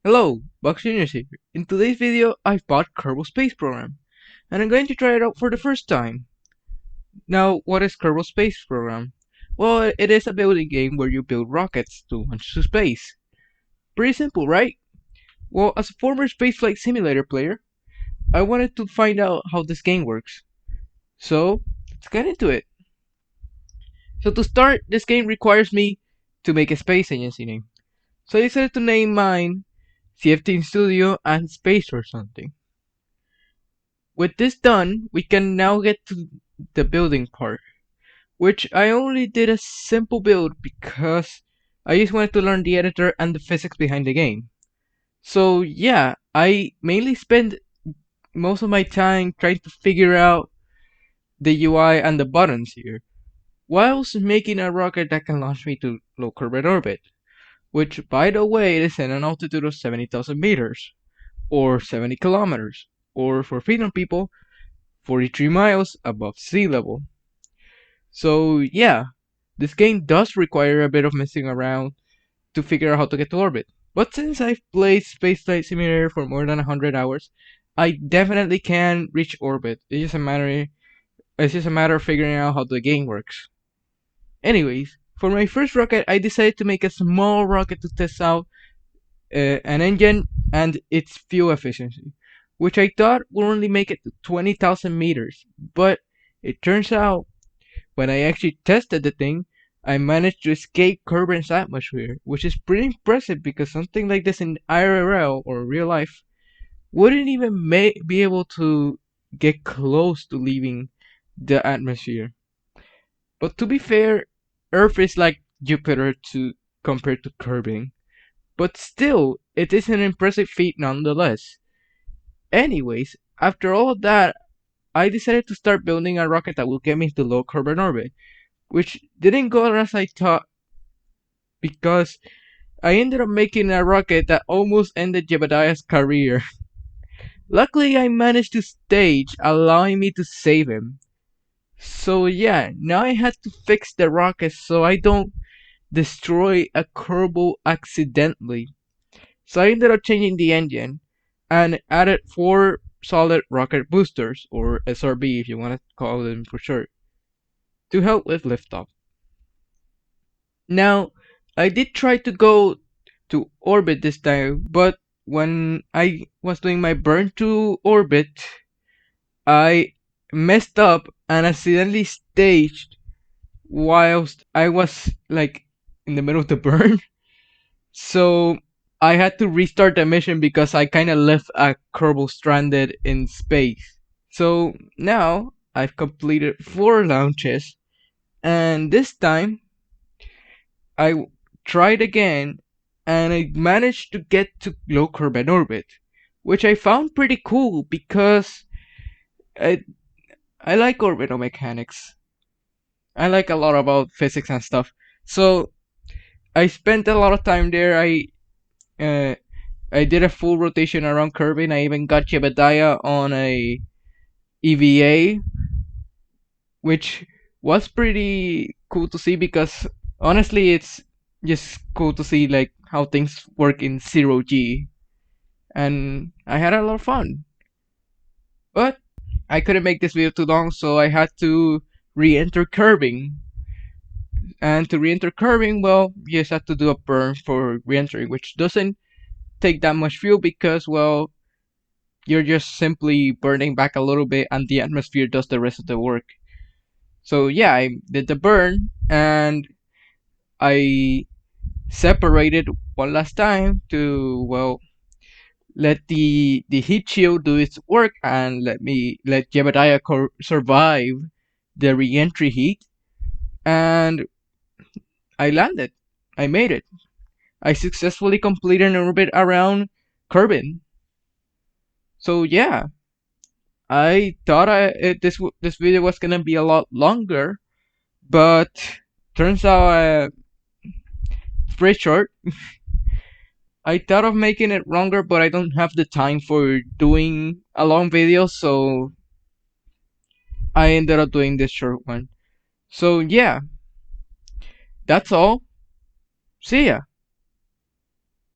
Hello, Bugs Jr. here. In today's video, I've bought Kerbal Space Program, and I'm going to try it out for the first time. Now, what is Kerbal Space Program? Well, it is a building game where you build rockets to launch to space. Pretty simple, right? Well, as a former spaceflight simulator player, I wanted to find out how this game works. So, let's get into it. So to start, this game requires me to make a space agency name. So I decided to name mine CF-Team Studio and Space or something. With this done, we can now get to the building part, which I only did a simple build because I just wanted to learn the editor and the physics behind the game. So yeah, I mainly spend most of my time trying to figure out the UI and the buttons here, whilst making a rocket that can launch me to low orbit orbit, which by the way is at an altitude of 70,000 meters, or 70 kilometers, or for Freedom people, 43 miles above sea level. So yeah, this game does require a bit of messing around to figure out how to get to orbit. But since I've played Space Flight Simulator for more than 100 hours, I definitely can reach orbit. It's just a matter of figuring out how the game works. Anyways, for my first rocket, I decided to make a small rocket to test out an engine and its fuel efficiency, which I thought would only make it to 20,000 meters. But it turns out, when I actually tested the thing, I managed to escape Kerbin's atmosphere, which is pretty impressive because something like this in IRL or real life wouldn't even be able to get close to leaving the atmosphere. But to be fair, Earth is like Jupiter to compared to Kerbin. But still, it is an impressive feat nonetheless. Anyways, after all of that, I decided to start building a rocket that will get me to low Kerbin orbit, which didn't go as I thought because I ended up making a rocket that almost ended Jebediah's career. Luckily, I managed to stage, allowing me to save him. So yeah, now I had to fix the rocket so I don't destroy a Kerbal accidentally. So I ended up changing the engine and added 4 solid rocket boosters, or SRB if you want to call them for short, to help with liftoff. Now, I did try to go to orbit this time, but when I was doing my burn to orbit, I messed up and accidentally staged whilst I was like in the middle of the burn. So I had to restart the mission because I kind of left a Kerbal stranded in space. So now I've completed 4 launches, and this time I tried again and I managed to get to low Kerbin orbit, which I found pretty cool because I, I like orbital mechanics. I like a lot about physics and stuff. So I spent a lot of time there. Uh, I did a full rotation around Kerbin. I even got Jebediah on a EVA, which was pretty cool to see because honestly, it's just cool to see like how things work in 0G, and I had a lot of fun. But I couldn't make this video too long, so I had to re-enter Kerbin. And to re-enter Kerbin, well, you just have to do a burn for re-entering, which doesn't take that much fuel because, well, you're just simply burning back a little bit and the atmosphere does the rest of the work. So yeah, I did the burn and I separated one last time to, well, let the heat shield do its work and let Jebediah survive the re-entry heat, and I landed. I made it. I successfully completed an orbit around Kerbin. So yeah, I thought this video was gonna be a lot longer, but turns out it's pretty short. I thought of making it longer, but I don't have the time for doing a long video, so I ended up doing this short one. So yeah, that's all. See ya.